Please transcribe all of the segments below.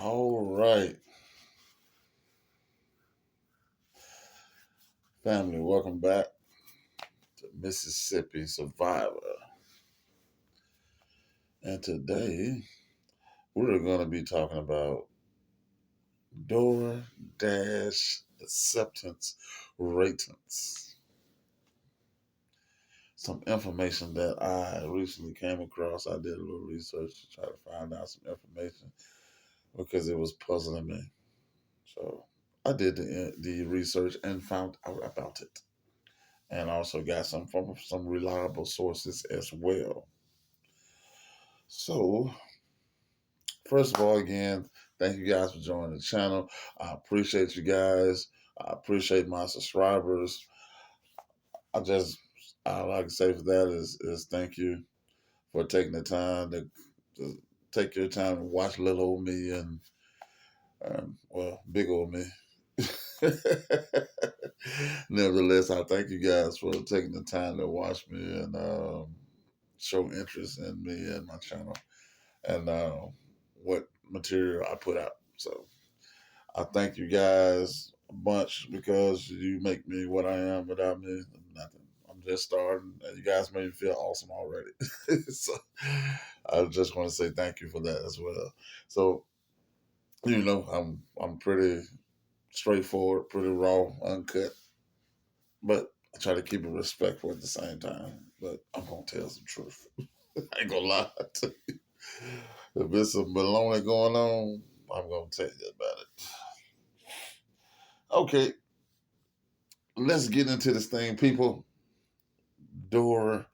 All right, family, welcome back to Mississippi Survivor. And today we're going to be talking about DoorDash acceptance ratings. Some information that I recently came across. I did a little research to try to find out some information because it was puzzling me. So I did the research and found out about it, and also got some from some reliable sources as well. So, first of all, again, thank you guys for joining the channel. I appreciate you guys. I appreciate my subscribers. I just, I like to say for that is thank you for taking the time to take your time to watch little old me and well, big old me. Nevertheless, I thank you guys for taking the time to watch me and show interest in me and my channel and what material I put out. So I thank you guys a bunch because you make me what I am. Without me, nothing. I'm just starting, and you guys made me feel awesome already. So I just want to say thank you for that as well. So I'm pretty straightforward, pretty raw, uncut, but I try to keep it respectful at the same time. But I'm gonna tell some truth. I ain't gonna lie to you. If there's some baloney going on, I'm gonna tell you about it. Okay, let's get into this thing, people. DoorDash.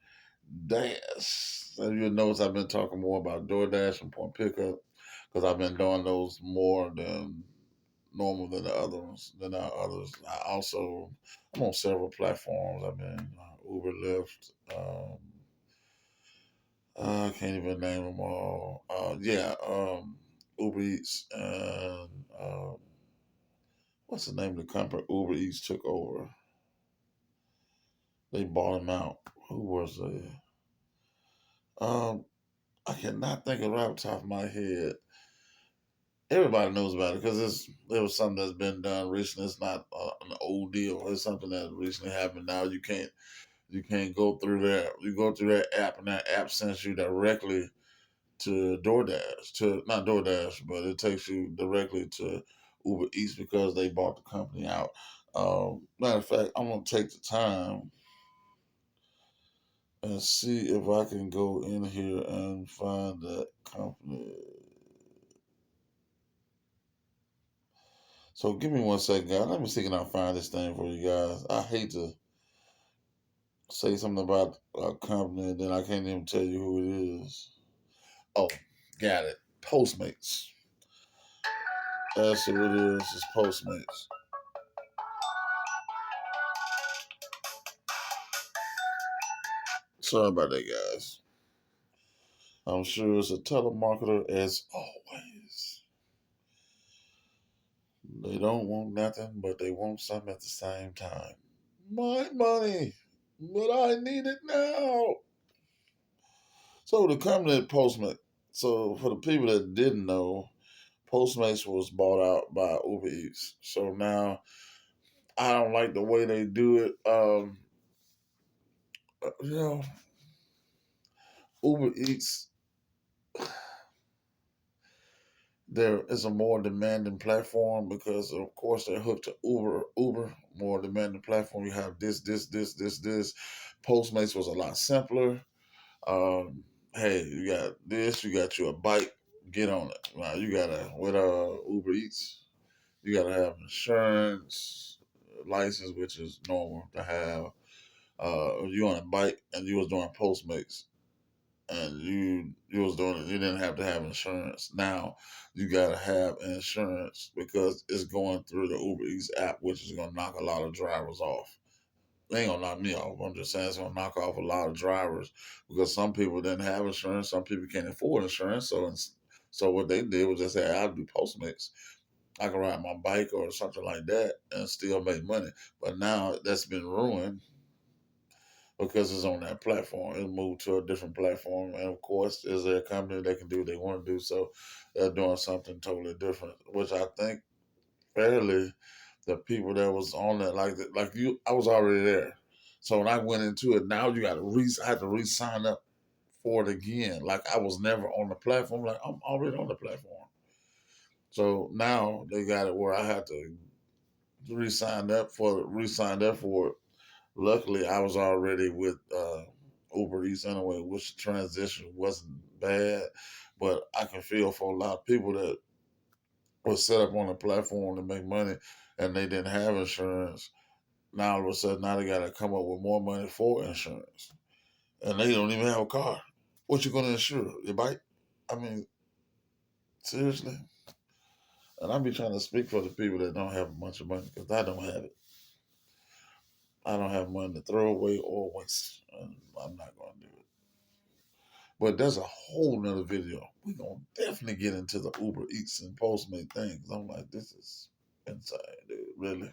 So you'll notice I've been talking more about DoorDash and Point Pickup because I've been doing those more than normal than the other ones. Than the others. I'm on several platforms. I've been Uber, Lyft. I can't even name them all. Uber Eats and what's the name of the company Uber Eats took over? They bought them out. Who was it? Um, I cannot think of it right off the top of my head. Everybody knows about it because it was something that's been done recently. It's not an old deal. It's something that recently happened. Now you can't go through that. You go through that app, and that app sends you directly to DoorDash. To not DoorDash, but it takes you directly to Uber Eats because they bought the company out. Matter of fact, I'm gonna take the time and see if I can go in here and find that company. So give me 1 second, guys. Let me see can I find this thing for you guys. I hate to say something about a company and then I can't even tell you who it is. Oh, got it. Postmates. That's who it is. It's Postmates. Sorry about that, guys. I'm sure it's a telemarketer as always. They don't want nothing, but they want something at the same time. My money, but I need it now. So the company Postmates. So for the people that didn't know, Postmates was bought out by Uber Eats. So now I don't like the way they do it. You know, Uber Eats there is a more demanding platform because of course they're hooked to Uber more demanding platform. You have this. Postmates was a lot simpler. Hey, you got this, you got you a bike, get on it. Now you gotta with Uber Eats, you gotta have insurance, license, which is normal to have. You on a bike and you was doing Postmates and you was doing it, you didn't have to have insurance. Now you gotta have insurance because it's going through the Uber Eats app, which is gonna knock a lot of drivers off. They ain't gonna knock me off. I'm just saying it's gonna knock off a lot of drivers because some people didn't have insurance, some people can't afford insurance. So what they did was just say, I'll do Postmates. I can ride my bike or something like that and still make money. But now that's been ruined because it's on that platform. It moved to a different platform, and of course, is there a company that can do what they want to do? So they're doing something totally different, which I think fairly the people that was on that like you, I was already there. So when I went into it, now you got to I had to re-sign up for it again. Like I was never on the platform. Like I'm already on the platform. So now they got it where I had to re-signed up for it. Luckily, I was already with Uber Eats anyway, which transition wasn't bad. But I can feel for a lot of people that was set up on a platform to make money and they didn't have insurance. Now all of a sudden, now they got to come up with more money for insurance, and they don't even have a car. What you gonna insure? Your bike? I mean, seriously. And I be trying to speak for the people that don't have a bunch of money because I don't have it. I don't have money to throw away or waste, and I'm not gonna do it. But there's a whole nother video. We're gonna definitely get into the Uber Eats and Postmate things. I'm like, this is insane, dude. Really.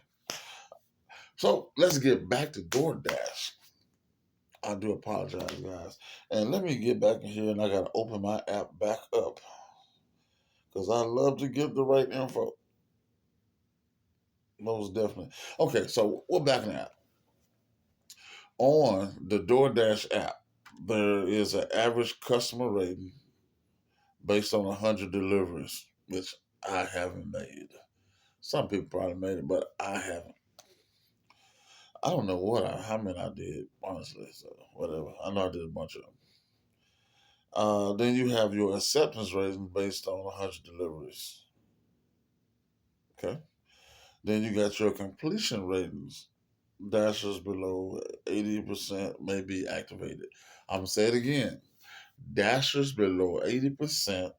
So let's get back to DoorDash. I do apologize, guys. And let me get back in here and I gotta open my app back up. Because I love to give the right info. Most definitely. Okay, so we're back in the app. On the DoorDash app, there is an average customer rating based on 100 deliveries, which I haven't made. Some people probably made it, but I haven't. I don't know how many I did, honestly. So whatever. I know I did a bunch of them. Then you have your acceptance rating based on 100 deliveries. Okay. Then you got your completion ratings. Dashers below 80% may be activated. I'm going to say it again. Dashers below 80%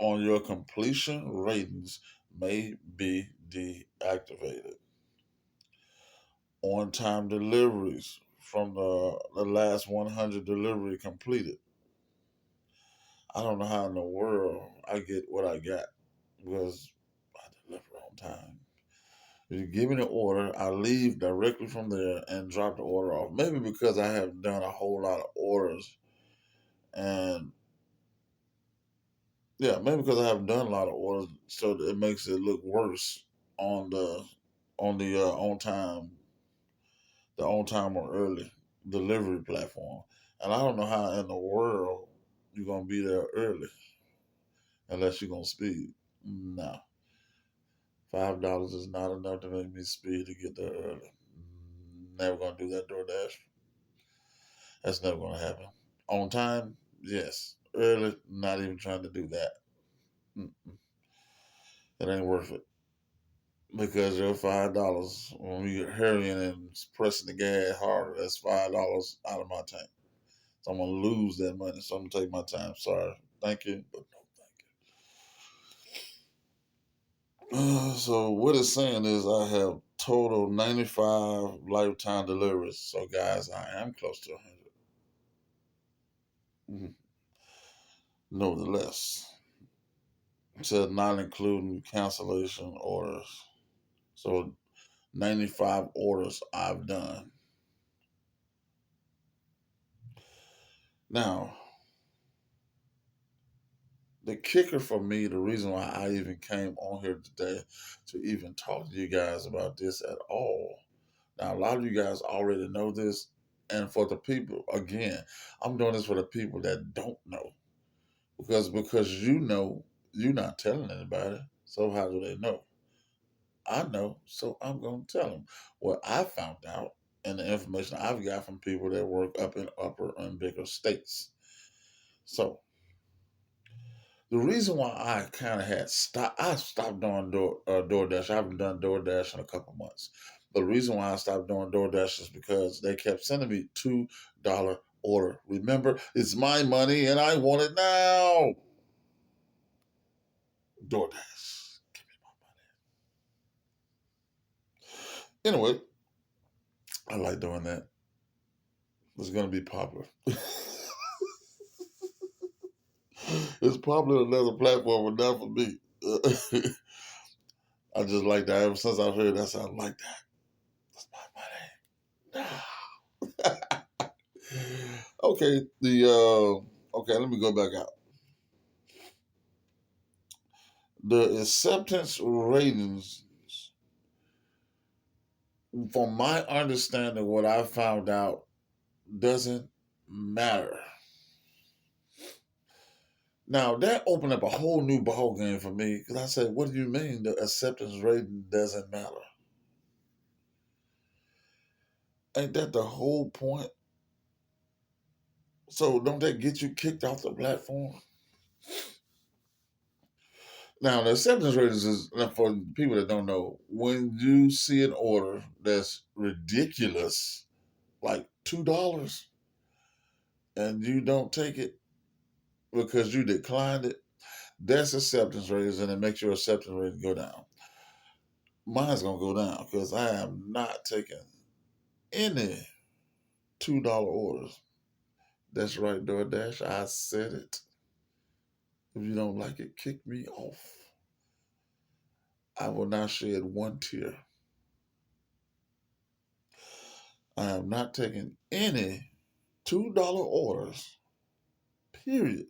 on your completion ratings may be deactivated. On time deliveries from the last 100 delivery completed. I don't know how in the world I get what I got because I deliver on time. If you give me the order, I leave directly from there and drop the order off. Maybe because I have done a whole lot of orders, and yeah, maybe because I have done a lot of orders, so it makes it look worse on the on time or early delivery platform. And I don't know how in the world you're gonna be there early unless you're gonna speed. No, $5 is not enough to make me speed to get there early. Never gonna do that DoorDash. That's never gonna happen. On time, yes. Early, not even trying to do that. Mm-mm. It ain't worth it because you're $5 when you're hurrying and pressing the gas harder. That's $5 out of my tank. So I'm gonna lose that money. So I'm gonna take my time. Sorry. Thank you, but no thank you. So what it's saying is I have total 95 lifetime deliveries. So guys, I am close to 100. Mm-hmm. Nevertheless, it said not including cancellation orders. So 95 orders I've done. Now, the kicker for me, the reason why I even came on here today to even talk to you guys about this at all. Now, a lot of you guys already know this. And for the people, again, I'm doing this for the people that don't know. Because you know, you're not telling anybody. So how do they know? I know, so I'm going to tell them what I found out and the information I've got from people that work up in upper and bigger states. So the reason why I kind of I stopped doing DoorDash. I haven't done DoorDash in a couple months. The reason why I stopped doing DoorDash is because they kept sending me $2 order. Remember, it's my money and I want it now. DoorDash, give me my money. Anyway, I like doing that. It's gonna be popular. It's probably another platform, but not for me. I just like that. Ever since I heard that, I like that. That's my money. Okay, okay, let me go back out. The acceptance ratings, from my understanding, what I found out doesn't matter. Now that opened up a whole new ball game for me because I said, "What do you mean the acceptance rating doesn't matter? Ain't that the whole point? So don't that get you kicked off the platform?" Now the acceptance ratings is for people that don't know. When you see an order that's ridiculous, like $2, and you don't take it because you declined it, that's acceptance ratings, and it makes your acceptance rating go down. Mine's gonna go down because I am not taking any $2 orders. That's right, DoorDash. I said it. If you don't like it, kick me off. I will not shed one tear. I am not taking any $2 orders. Period.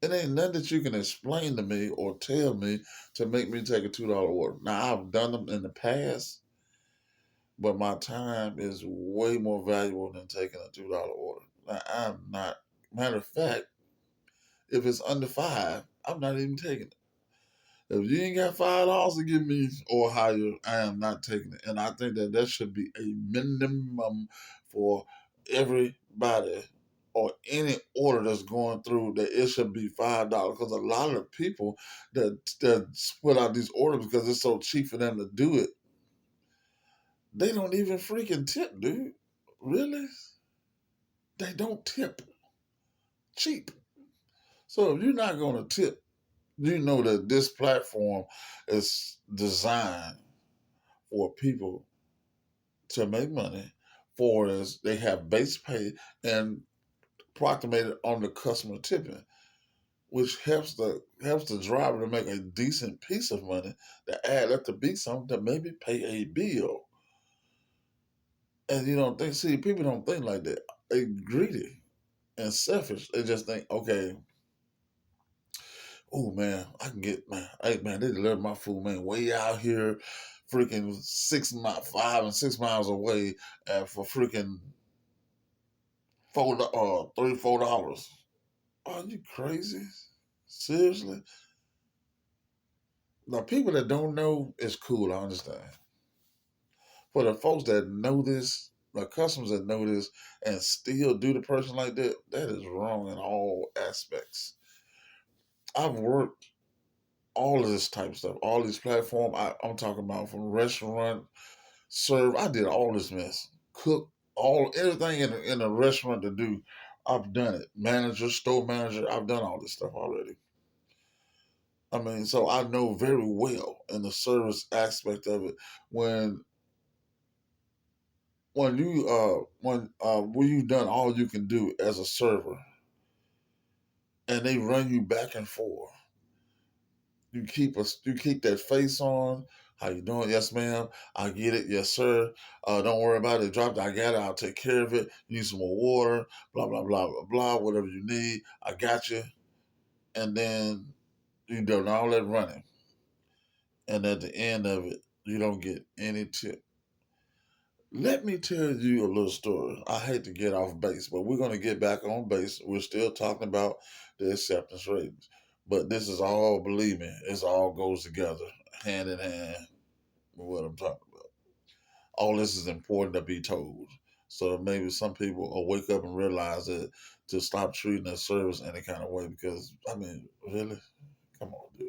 It ain't nothing that you can explain to me or tell me to make me take a $2 order. Now I've done them in the past, but my time is way more valuable than taking a $2 order. Now, I'm not. Matter of fact, if it's under five, I'm not even taking it. If you ain't got $5 to give me or higher, I am not taking it. And I think that that should be a minimum for everybody or any order that's going through, that it should be $5. Because a lot of people that put out these orders because it's so cheap for them to do it, they don't even freaking tip, dude. Really? They don't tip. Cheap. So if you're not going to tip, you know that this platform is designed for people to make money, for as they have base pay and proclamated on the customer tipping, which helps the driver to make a decent piece of money to add up to be something to maybe pay a bill. And you don't think, see, people don't think like that. They greedy and selfish. They just think, okay, oh man, I can get, man, hey man, they deliver my food, man, way out here, freaking 5 and 6 miles away, for freaking $4, Are you crazy? Seriously? Now, people that don't know, it's cool. I understand. For the folks that know this, the customers that know this, and still do the person like that, that is wrong in all aspects. I've worked all of this type of stuff, all these platforms. I'm talking about from restaurant, serve. I did all this mess, cook, everything in a restaurant to do. I've done it. Manager, store manager. I've done all this stuff already. I mean, so I know very well in the service aspect of it when when you've done all you can do as a server and they run you back and forth. You keep that face on. How you doing? Yes, ma'am. I get it. Yes, sir. Don't worry about it. Drop it. I got it. I'll take care of it. You need some more water. Blah blah blah blah blah. Whatever you need, I got you. And then you done all that running, and at the end of it, you don't get any tip. Let me tell you a little story. I hate to get off base, but we're going to get back on base. We're still talking about the acceptance ratings. But this is all, believe me, it all goes together, hand in hand with what I'm talking about. All this is important to be told. So maybe some people will wake up and realize that to stop treating their service any kind of way because, I mean, really? Come on, dude.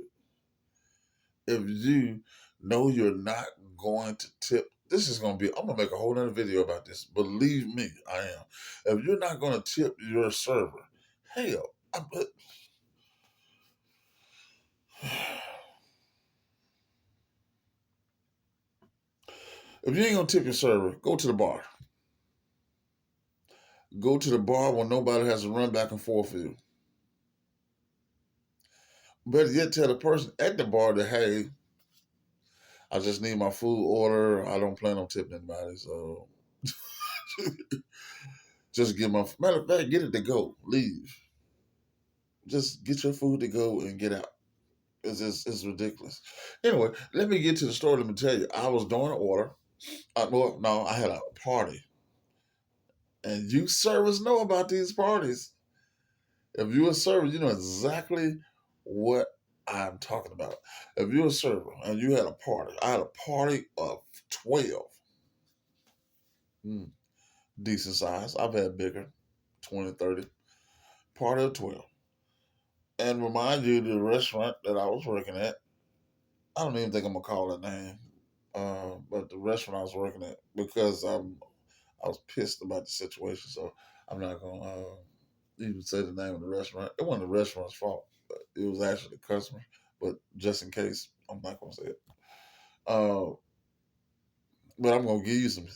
If you know you're not going to tip, this is going to be, I'm going to make a whole other video about this. Believe me, I am. If you're not going to tip your server, hell, if you ain't going to tip your server, go to the bar. Go to the bar when nobody has to run back and forth with you. Better yet, tell the person at the bar that, hey, I just need my food order. I don't plan on tipping anybody, so Just get my matter of fact, get it to go. Leave. Just get your food to go and get out. It's ridiculous. Anyway, let me get to the story. Let me tell you, I was doing an order. Well, no, I had a party, and you servers know about these parties. If you're a server, you know exactly what I'm talking about. If you're a server and you had a party, I had a party of 12. Mm, decent size. I've had bigger, 20, 30. Party of 12. And remind you, the restaurant that I was working at, I don't even think I'm going to call it name, but the restaurant I was working at, because I was pissed about the situation, so I'm not going to even say the name of the restaurant. It wasn't the restaurant's fault. But it was actually the customer. But just in case, I'm not going to say it. Uh, but I'm going to give you some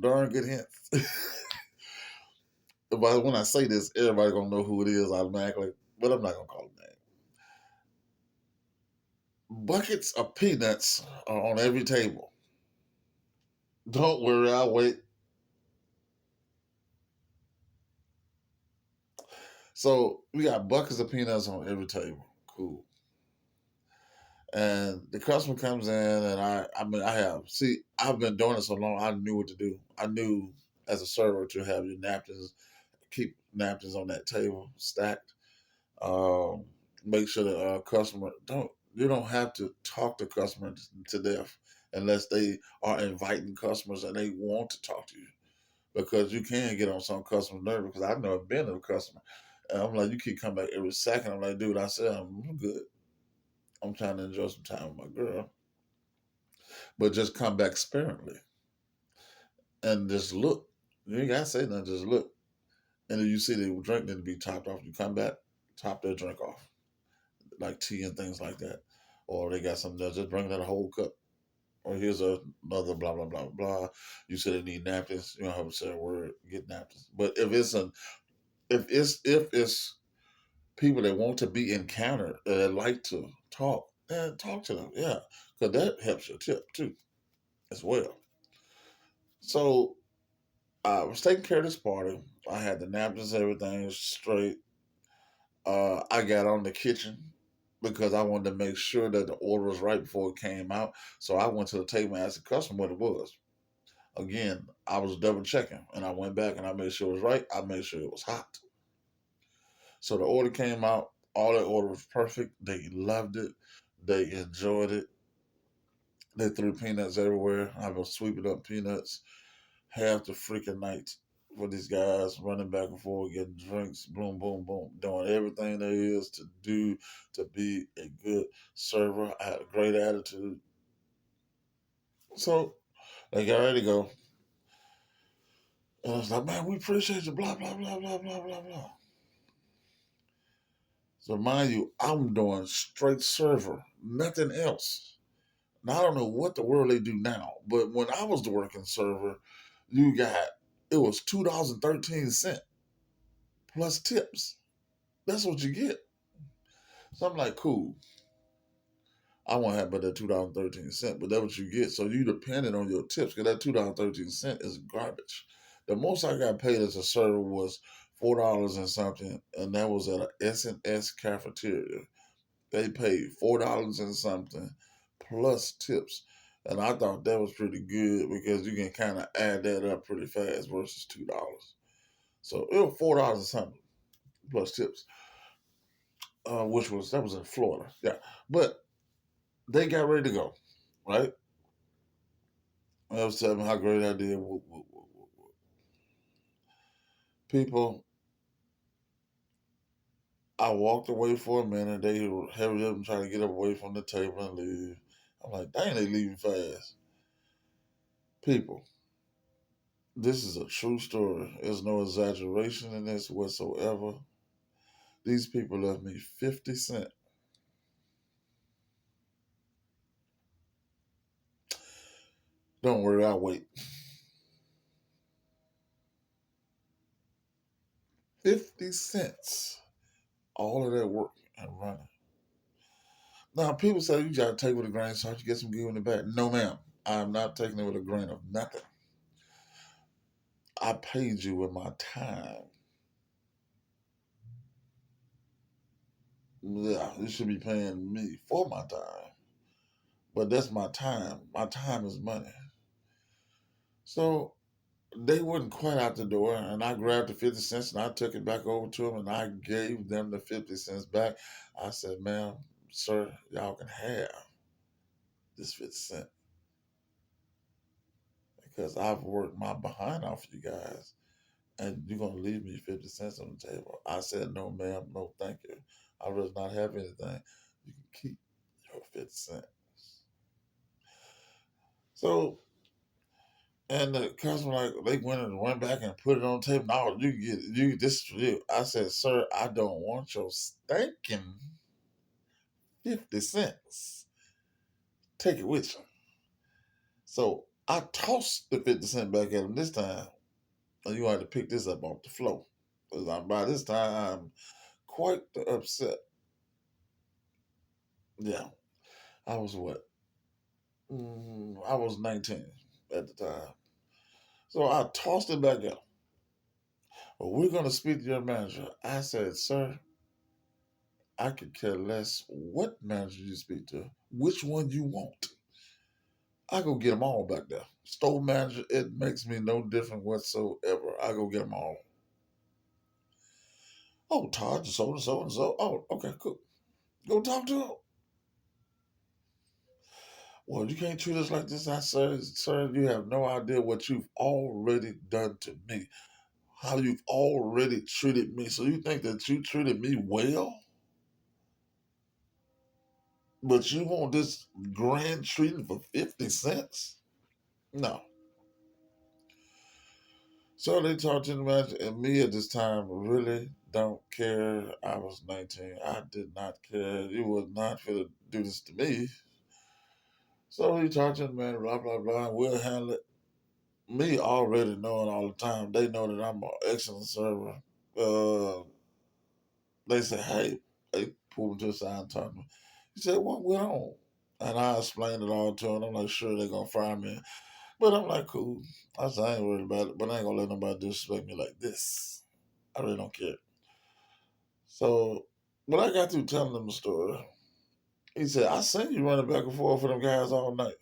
darn good hints. But when I say this, everybody going to know who it is automatically. But I'm not going to call it name. Buckets of peanuts are on every table. Don't worry, I'll wait. So we got buckets of peanuts on every table. Cool. And the customer comes in, and I've been doing it so long, I knew what to do. I knew as a server to have your napkins, keep napkins on that table stacked. Um, Make sure the customer you don't have to talk to customers to death unless they are inviting customers and they want to talk to you, because you can get on some customer nerve. Because I've never been a customer, and I'm like, you keep coming back every second. I'm like, dude, I said I'm good. I'm trying to enjoy some time with my girl, but just come back sparingly and just look. You ain't gotta say nothing, just look. And if you see the drink need to be topped off, you come back, top their drink off, like tea and things like that. Or they got something else, just bring that a whole cup. Or here's another blah blah blah blah. You said they need napkins. You don't have to say a word. Get napkins. But if it's people that want to be encountered, that like to talk, then talk to them. Yeah, because that helps your tip too, as well. So I was taking care of this party. I had the napkins, everything was straight. I got on the kitchen because I wanted to make sure that the order was right before it came out. So I went to the table and asked the customer what it was. Again, I was double checking, and I went back and I made sure it was right. I made sure it was hot. So the order came out. All the order was perfect. They loved it. They enjoyed it. They threw peanuts everywhere. I was sweeping up peanuts half the freaking night for these guys running back and forth, getting drinks, boom, boom, boom, doing everything there is to do to be a good server. I had a great attitude. So they got ready to go. And I was like, man, we appreciate you, blah, blah, blah, blah, blah, blah, blah. So mind you, I'm doing straight server, nothing else. Now I don't know what the world they do now, but when I was the working server, you got it was $2.13 plus tips. That's what you get. So I'm like, cool. I won't have but that $2.13, but that's what you get. So you depended on your tips because that $2.13 is garbage. The most I got paid as a server was $4 and something, and that was at a S&S cafeteria. They paid $4 and something plus tips. And I thought that was pretty good because you can kind of add that up pretty fast versus $2. So it was $4 and something plus tips, that was in Florida. Yeah, but they got ready to go, right? I was telling them how great I did. People, I walked away for a minute. They were hurry up and trying to get away from the table and leave. I'm like, dang, they leaving fast. People, this is a true story. There's no exaggeration in this whatsoever. These people left me 50 cents. Don't worry, I'll wait. 50 cents. All of that work and running. Now, people say you got to take it with a grain of salt. You get some good in the back. No, ma'am. I'm not taking it with a grain of nothing. I paid you with my time. Yeah, you should be paying me for my time. But that's my time. My time is money. So they wouldn't quite out the door, and I grabbed the 50 cents and I took it back over to them and I gave them the 50 cents back. I said, ma'am, sir, y'all can have this 50 cents because I've worked my behind off you guys and you're going to leave me 50 cents on the table. I said, no, ma'am, no, thank you. I really not have anything. You can keep your 50 cents. So, and the customer, like, they went back and put it on the table. No, you get it. You, this is for you. I said, sir, I don't want your stinking 50 cents. Take it with you. So I tossed the 50 cent back at him this time. And you had to pick this up off the floor. Because by this time, I'm quite upset. Yeah. I was what? I was 19 at the time. So I tossed it back at him. Well, we're going to speak to your manager. I said, sir, I could care less what manager you speak to, which one you want. I go get them all back there. Store manager, it makes me no different whatsoever. I go get them all. Oh, Todd, so and so and so. Oh, okay, cool. Go talk to him. Well, you can't treat us like this. I said, sir, you have no idea what you've already done to me. How you've already treated me. So you think that you treated me well? But you want this grand treating for 50 cents? No. So they talked to the manager, and me at this time really don't care. I was 19. I did not care. You was not going to do this to me. So he talked to the manager, blah, blah, blah, and we'll handle it. Me already knowing all the time, they know that I'm an excellent server. Uh, they say, hey, they pulled me to the side and talked to me. He said, what went on? And I explained it all to him. I'm like, sure, they're going to fire me. But I'm like, cool. I said, I ain't worried about it, but I ain't going to let nobody disrespect me like this. I really don't care. So when I got through telling them the story, he said, I seen you running back and forth with them guys all night.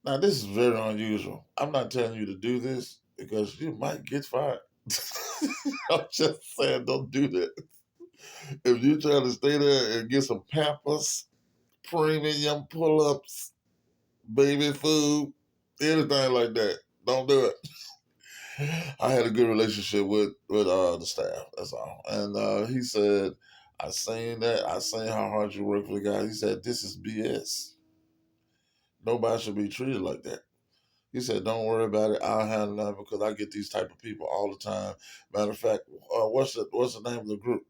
Now, this is very unusual. I'm not telling you to do this because you might get fired. I'm just saying, don't do that. If you're trying to stay there and get some Pampers, premium pull-ups, baby food, anything like that, don't do it. I had a good relationship with the staff. That's all. And he said, I seen that. I seen how hard you work for the guy. He said, this is BS. Nobody should be treated like that. He said, don't worry about it. I'll handle that because I get these type of people all the time. Matter of fact, what's the name of the group?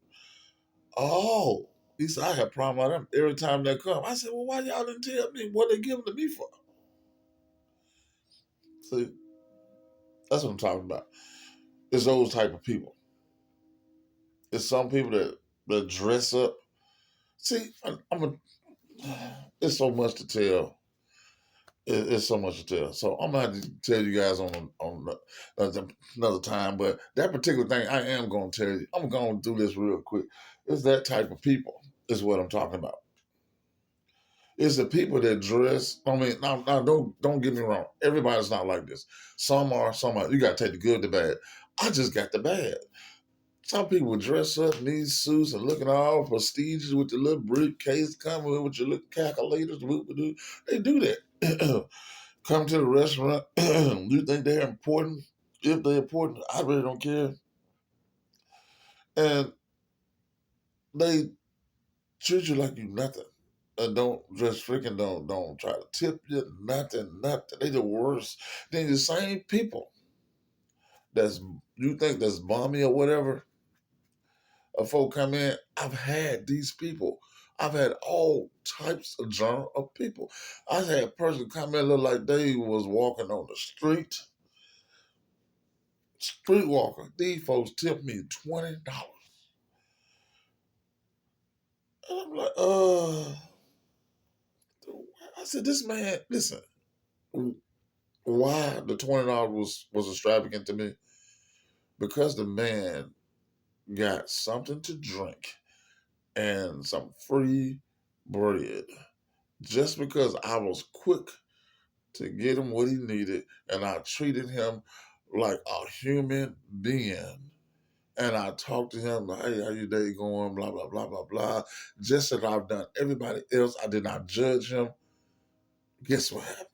Oh, he said, I have a problem with them every time they come. I said, well, why y'all didn't tell me what they giving to me for? See, that's what I'm talking about. It's those type of people. It's some people that dress up. See, I'm a, it's so much to tell. It's so much to tell. So I'm gonna have to tell you guys another time. But that particular thing, I am gonna tell you. I'm gonna do this real quick. It's that type of people. Is what I'm talking about. It's the people that dress. I mean, now don't get me wrong. Everybody's not like this. Some are. Some are. You gotta take the good, the bad. I just got the bad. Some people dress up in these suits and looking all prestigious with the little briefcase coming with your little calculators. They do that. Come to the restaurant. You think they're important? If they're important, I really don't care. And they treat you like you nothing. And don't just freaking don't try to tip you nothing. They the worst. Then the same people that's you think that's balmy or whatever, a folk come in. I've had these people. I've had all types of genre of people. I had a person come in look like they was walking on the street walker. These folks tipped me $20. And I'm like, I said, this man, listen, Why the $20 was extravagant to me? Because the man got something to drink and some free bread. Just because I was quick to get him what he needed and I treated him like a human being. And I talked to him, like, hey, how your day going? Blah, blah, blah, blah, blah. Just as I've done everybody else, I did not judge him. Guess what happened?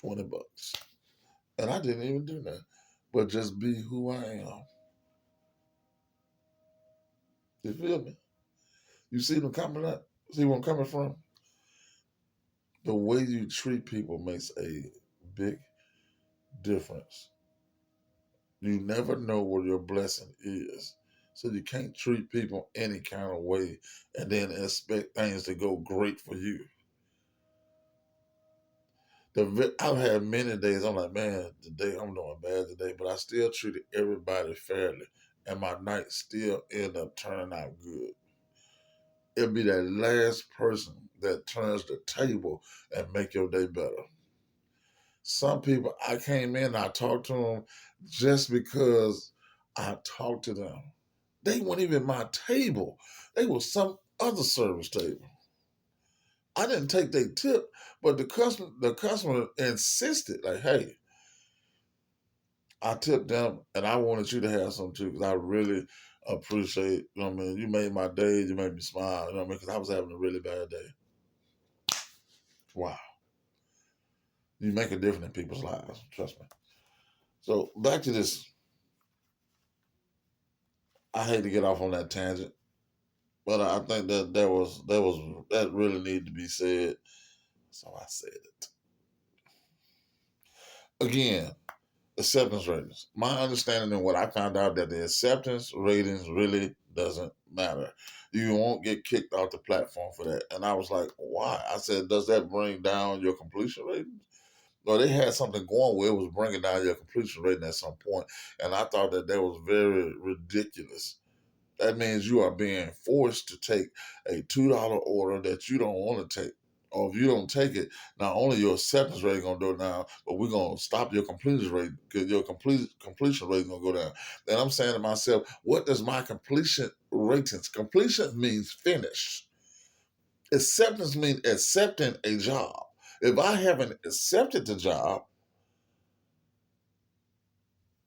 $20. And I didn't even do that. But just be who I am. You feel me? You see them coming up? See where I'm coming from? The way you treat people makes a big difference. You never know where your blessing is. So you can't treat people any kind of way and then expect things to go great for you. I've had many days I'm like, man, today I'm doing bad today, but I still treated everybody fairly. And my night still end up turning out good. It'll be that last person that turns the table and make your day better. Some people, I came in, I talked to them just because I talked to them. They weren't even my table. They were some other service table. I didn't take their tip, but the customer insisted, like, hey, I tipped them and I wanted you to have some too, because I really appreciate, you know what I mean? You made my day, you made me smile, you know what I mean? Because I was having a really bad day. Wow. You make a difference in people's lives, trust me. So back to this. I hate to get off on that tangent, but I think that really needed to be said. So I said it. Again, acceptance ratings. My understanding and what I found out that the acceptance ratings really doesn't matter. You won't get kicked off the platform for that. And I was like, why? I said, does that bring down your completion ratings? Well, they had something going where it was bringing down your completion rating at some point, and I thought that was very ridiculous. That means you are being forced to take a $2 order that you don't want to take. Or if you don't take it, not only your acceptance rate gonna go down, but we're gonna stop your completion rate because your completion rate gonna go down. And I'm saying to myself, what does my completion ratings? Completion means finish. Acceptance means accepting a job. If I haven't accepted the job,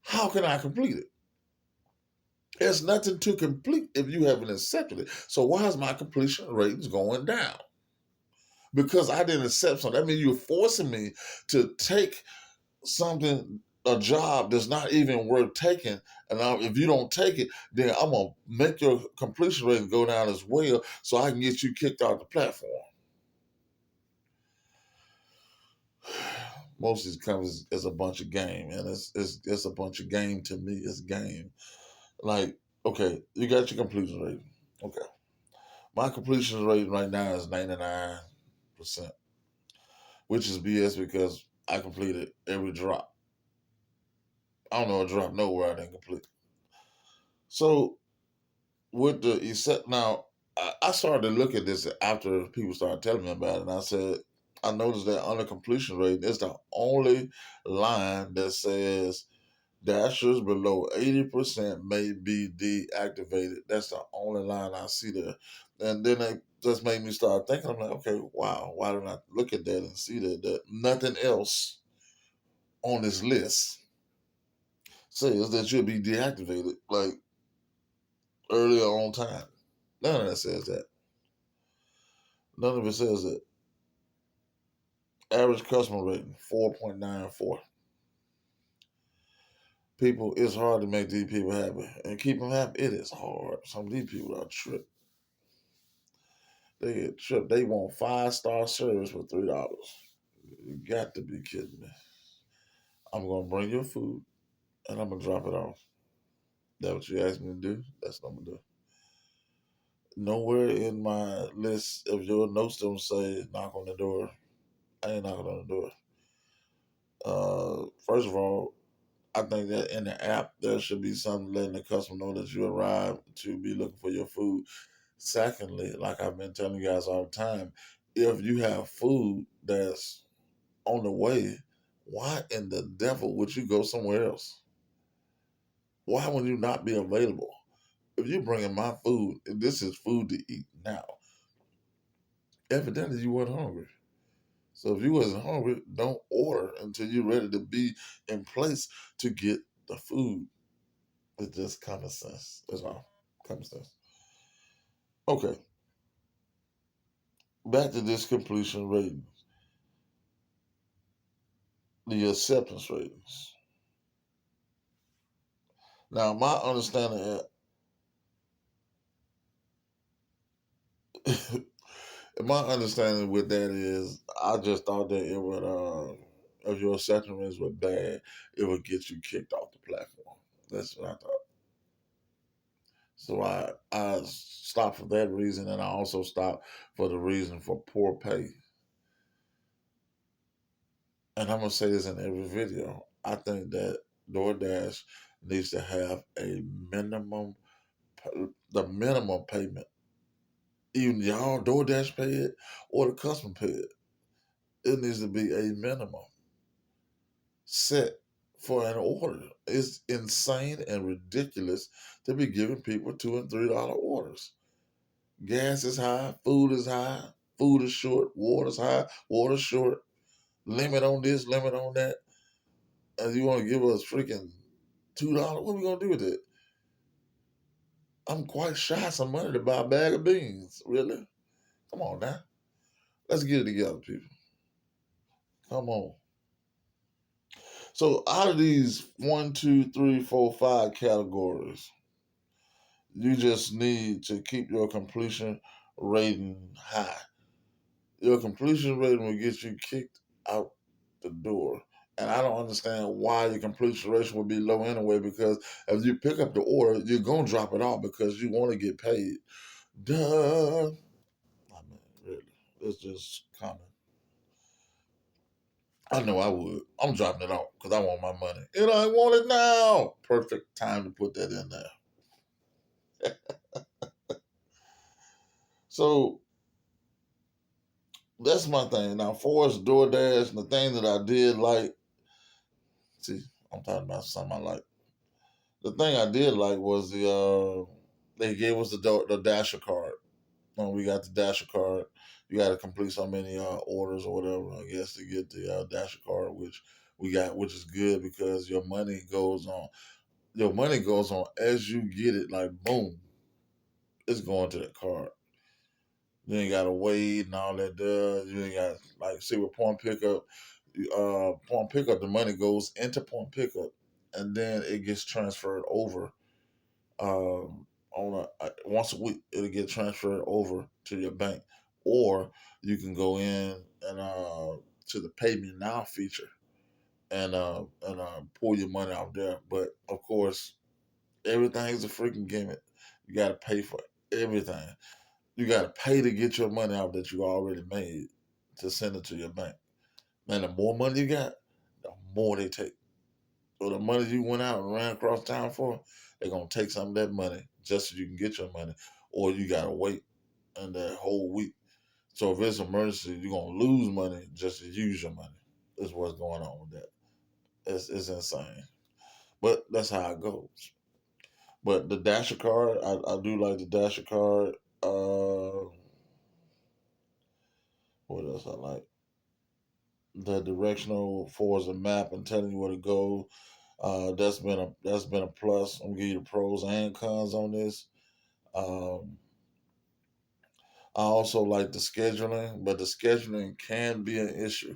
how can I complete it? There's nothing to complete if you haven't accepted it. So why is my completion ratings going down? Because I didn't accept something. That means you're forcing me to take something, a job that's not even worth taking. And if you don't take it, then I'm going to make your completion rating go down as well so I can get you kicked off the platform. Most of these companies is a bunch of game, and it's a bunch of game to me. It's game. Like, okay, you got your completion rating. Okay. My completion rate right now is 99%, which is BS because I completed every drop. I don't know a drop nowhere I didn't complete. So with the except now, I started to look at this after people started telling me about it, and I said I noticed that under completion rate, it's the only line that says dashers below 80% may be deactivated. That's the only line I see there. And then it just made me start thinking, I'm like, okay, wow, why didn't I look at that and see that nothing else on this list says that you'll be deactivated like earlier on time. None of that says that. None of it says that. Average customer rating, 4.94. People, it's hard to make these people happy. And keep them happy, it is hard. Some of these people are tripping. They get tripped. They want 5-star service for $3. You got to be kidding me. I'm gonna bring your food and I'm gonna drop it off. That what you asked me to do? That's what I'm gonna do. Nowhere in my list of your notes don't say knock on the door. I ain't knocking on the door. First of all, I think that in the app there should be something letting the customer know that you arrived to be looking for your food. Secondly, like I've been telling you guys all the time, if you have food that's on the way, why in the devil would you go somewhere else? Why would you not be available? If you're bringing my food, and this is food to eat now, evidently you weren't hungry. So if you wasn't hungry, don't order until you're ready to be in place to get the food. It's just common sense. That's all. Common sense. Okay, back to this completion rating, the acceptance ratings. Now, my understanding, my understanding with that is, I just thought that it would, if your acceptance ratings were bad, it would get you kicked off the platform. That's what I thought. So I stopped for that reason, and I also stopped for the reason for poor pay. And I'm gonna say this in every video. I think that DoorDash needs to have a minimum, the minimum payment. Even y'all DoorDash pay it or the customer pay it. It needs to be a minimum set for an order. It's insane and ridiculous to be giving people $2 and $3 orders. Gas is high, food is high, food is short, water's high, water's short, limit on this, limit on that. And you want to give us freaking $2? What are we gonna do with it? I'm quite shy some money to buy a bag of beans. Really? Come on now. Let's get it together, people. Come on. So out of these one, two, three, four, five categories, you just need to keep your completion rating high. Your completion rating will get you kicked out the door. And I don't understand why your completion rating would be low anyway, because if you pick up the order, you're going to drop it off because you want to get paid. Duh. I mean, really. It's just common. I know I would. I'm dropping it off because I want my money. And I want it now. Perfect time to put that in there. So that's my thing. Now, for us, DoorDash, and the thing that I did like, see, I'm talking about something I like. The thing I did like was they gave us the Dasher card. When we got the Dasher card, you got to complete so many orders or whatever, I guess, to get the Dasher card, which we got, which is good because your money goes on. Your money goes on as you get it. Like boom, it's going to the card. You ain't got to wait and all that. You ain't got, like, see, with point pickup. Point pickup, the money goes into point pickup, and then it gets transferred over on once a week. It'll get transferred over to your bank, or you can go in and to the Pay Me Now feature and pull your money out there. But of course, everything's a freaking gimmick. You got to pay for everything. You got to pay to get your money out that you already made to send it to your bank. Man, the more money you got, the more they take. So the money you went out and ran across town for, they're gonna take some of that money just so you can get your money, or you gotta wait in that whole week. So if it's an emergency, you're gonna lose money just to use your money. Is what's going on with that. It's insane, but that's how it goes. But the Dasher card, I do like the Dasher card. What else I like? The directional for the map and telling you where to go. That's been a plus. I'm gonna give you the pros and cons on this. Um, I also like the scheduling, but the scheduling can be an issue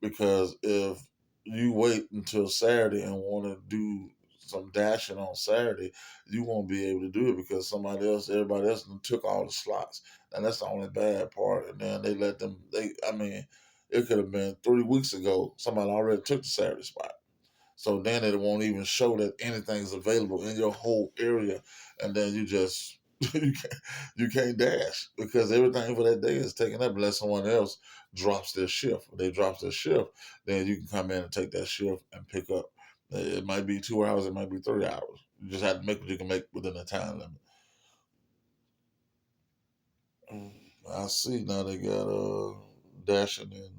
because if you wait until Saturday and want to do some dashing on Saturday, you won't be able to do it because everybody else took all the slots, and that's the only bad part. And then they let them. I mean, it could have been 3 weeks ago. Somebody already took the Saturday spot. So then it won't even show that anything's available in your whole area, and then you just you can't dash because everything for that day is taken up unless someone else drops their shift. If they drops their shift, then you can come in and take that shift and pick up. It might be 2 hours, it might be 3 hours. You just have to make what you can make within the time limit. I see now they got dashing in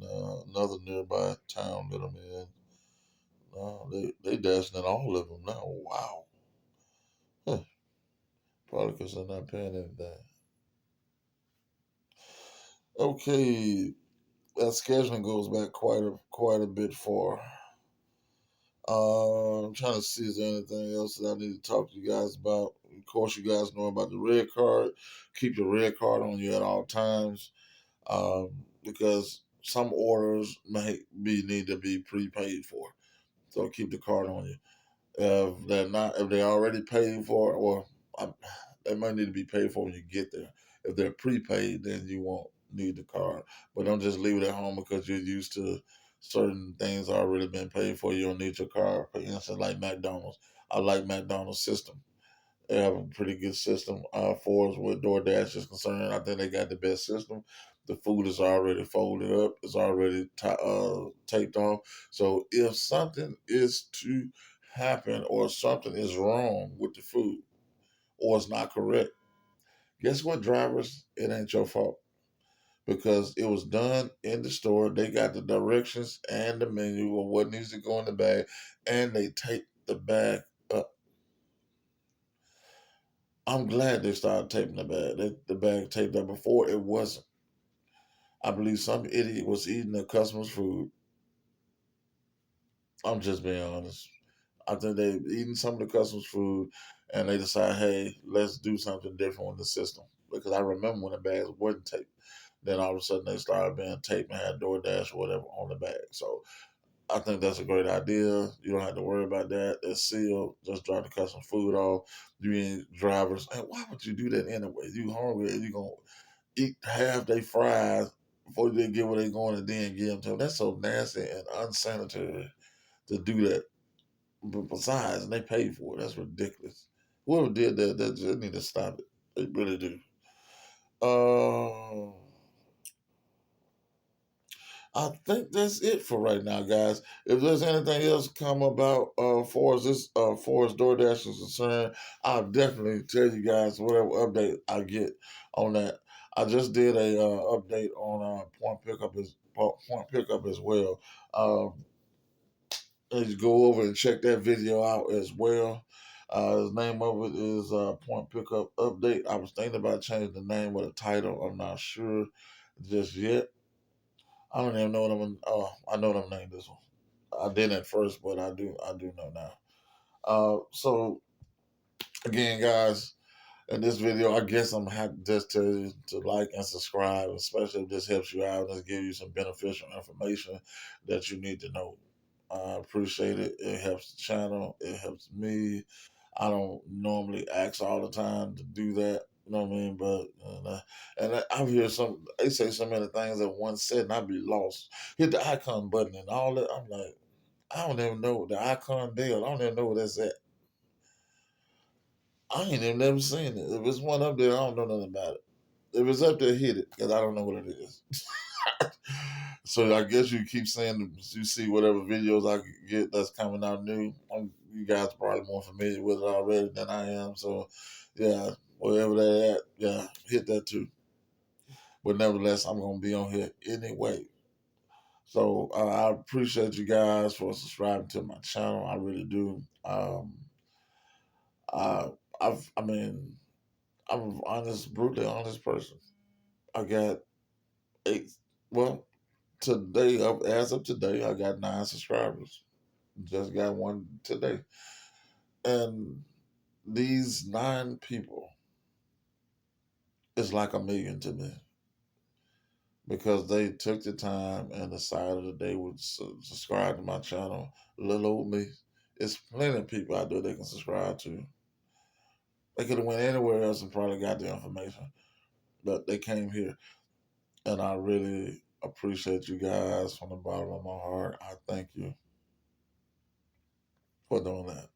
another nearby town that I'm in. They dashing in all of them now. Wow. Huh. Probably because they're not paying anything. Okay, that scheduling goes back quite a bit far. I'm trying to see is there anything else that I need to talk to you guys about. Of course, you guys know about the red card. Keep your red card on you at all times, because some orders may be need to be prepaid for. So keep the card on you. If they already paid for it, well, they might need to be paid for when you get there. If they're prepaid, then you won't need the card. But don't just leave it at home because you're used to certain things already been paid for. You don't need your card. For instance, like McDonald's. I like McDonald's system. They have a pretty good system for us with DoorDash is concerned. I think they got the best system. The food is already folded up. It's already taped off. So if something is to happen or something is wrong with the food or it's not correct, guess what, drivers? It ain't your fault because it was done in the store. They got the directions and the menu of what needs to go in the bag, and they tape the bag up. I'm glad they started taping the bag. The bag taped up. Before it wasn't. I believe some idiot was eating the customer's food. I'm just being honest. I think they eating some of the customer's food, and they decide, hey, let's do something different with the system. Because I remember when the bags wasn't taped. Then all of a sudden they started being taped and had DoorDash or whatever on the bag. So I think that's a great idea. You don't have to worry about that. It's sealed. Just drop the customer food off. You ain't drivers. And why would you do that anyway? You hungry and you gonna eat half their fries before they get where they going and then give them to them. That's so nasty and unsanitary to do that. But besides, they pay for it. That's ridiculous. Whoever did that, they just need to stop it. They really do. Uh, I think that's it for right now, guys. If there's anything else come about far as DoorDash is concerned, I'll definitely tell you guys whatever update I get on that. I just did a update on point pickup as well. You go over and check that video out as well. The name of it is Point Pickup Update. I was thinking about changing the name of the title. I'm not sure just yet. I don't even know what I'm. Oh, I know what I'm naming this one. I didn't at first, but I do know now. So again, guys, in this video, I guess I'm gonna have to just tell you to like and subscribe, especially if this helps you out and give you some beneficial information that you need to know. I appreciate it. It helps the channel. It helps me. I don't normally ask all the time to do that. You know what I mean? But I've heard they say so many things at one set, and I be lost. Hit the icon button and all that. I'm like, I don't even know the icon deal. I don't even know where that's at. I ain't even never seen it. If it's one up there, I don't know nothing about it. If it's up there, hit it because I don't know what it is. So I guess you keep saying you see whatever videos I get that's coming out new. You guys are probably more familiar with it already than I am. So yeah, wherever that at, yeah, hit that too. But nevertheless, I'm gonna be on here anyway. So I appreciate you guys for subscribing to my channel. I really do. I I mean I'm an honest, brutally honest person. I got eight. Well, today, as of today, I got 9 subscribers. Just got one today, and these 9 people is like a million to me because they took the time and decided that they would subscribe to my channel. Little old me, it's plenty of people out there they can subscribe to. They could have went anywhere else and probably got the information, but they came here, and I really appreciate you guys from the bottom of my heart. I thank you for doing that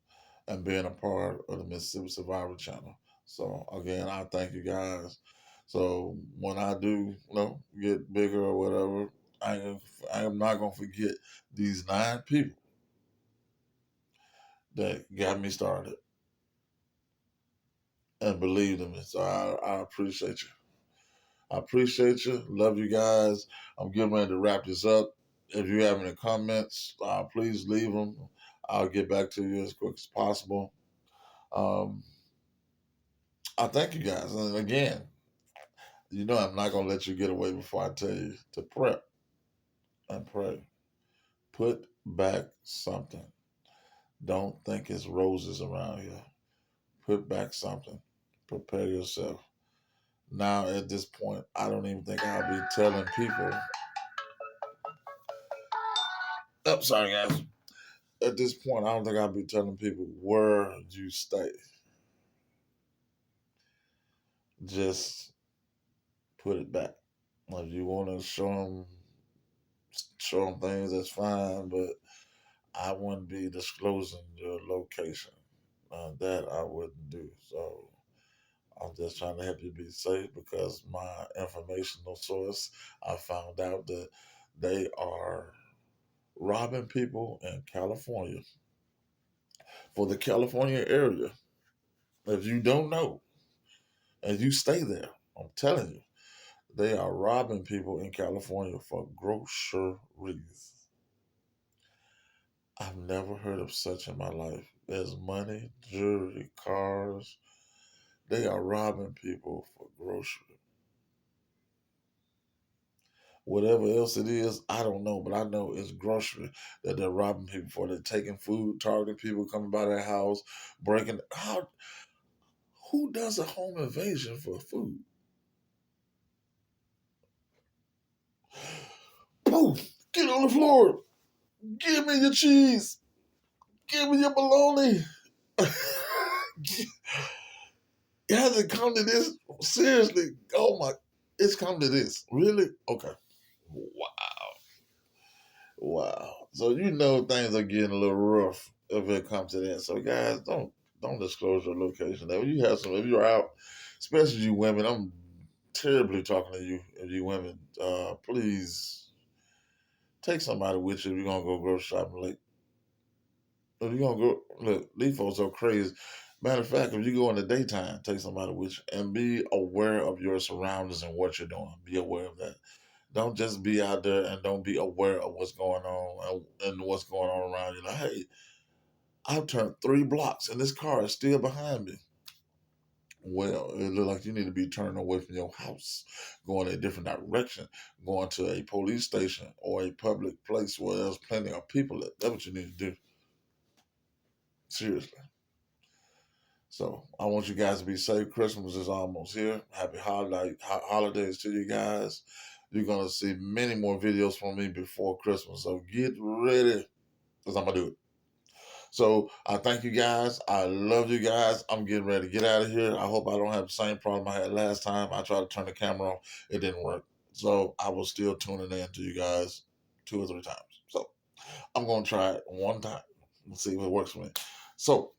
and being a part of the Mississippi Survivor Channel. So again, I thank you guys. So when I do, get bigger or whatever, I am not gonna forget these 9 people that got me started and believed in me. So I appreciate you. I appreciate you. Love you guys. I'm getting ready to wrap this up. If you have any comments, please leave them. I'll get back to you as quick as possible. Um, I thank you guys. And again, I'm not going to let you get away before I tell you to prep and pray. Put back something. Don't think it's roses around here. Put back something. Prepare yourself. Now, at this point, I don't even think I'll be telling people. Oh, sorry, guys. At this point, I don't think I'll be telling people where you stay. Just put it back. If you want to show them things, that's fine. But I wouldn't be disclosing your location. That I wouldn't do. So I'm just trying to help you be safe because my informational source, I found out that they are robbing people in California for the California area. If you don't know and you stay there, I'm telling you, they are robbing people in California for groceries. I've never heard of such in my life. There's money, jewelry, cars. They are robbing people for groceries. Whatever else it is, I don't know, but I know it's grocery that they're robbing people for. They're taking food, targeting people coming by their house, breaking. Who does a home invasion for food? Poof! Get on the floor. Give me your cheese. Give me your bologna. It hasn't come to this. Seriously. Oh my. It's come to this. Really? Okay. Wow. Wow. So things are getting a little rough if it comes to that. So guys, don't disclose your location. If you're out, especially you women, I'm terribly talking to you. If you women, please take somebody with you if you're gonna go grocery shopping. Like if you're gonna go, look, these folks are crazy. Matter of fact, if you go in the daytime, take somebody with you and be aware of your surroundings and what you're doing. Be aware of that. Don't just be out there and don't be aware of what's going on and what's going on around you. Like, hey, I've turned 3 blocks and this car is still behind me. Well, it looks like you need to be turning away from your house, going a different direction, going to a police station or a public place where there's plenty of people. That's what you need to do. Seriously. So I want you guys to be safe. Christmas is almost here. Happy holidays to you guys. You're gonna see many more videos from me before Christmas. So get ready, because I'm gonna do it. So I thank you guys. I love you guys. I'm getting ready to get out of here. I hope I don't have the same problem I had last time. I tried to turn the camera off. It didn't work. So I was still tuning in to you guys 2 or 3 times. So I'm gonna try it one time and see if it works for me. So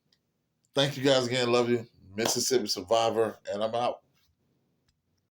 thank you guys again. Love you. Mississippi Survivor, and I'm out.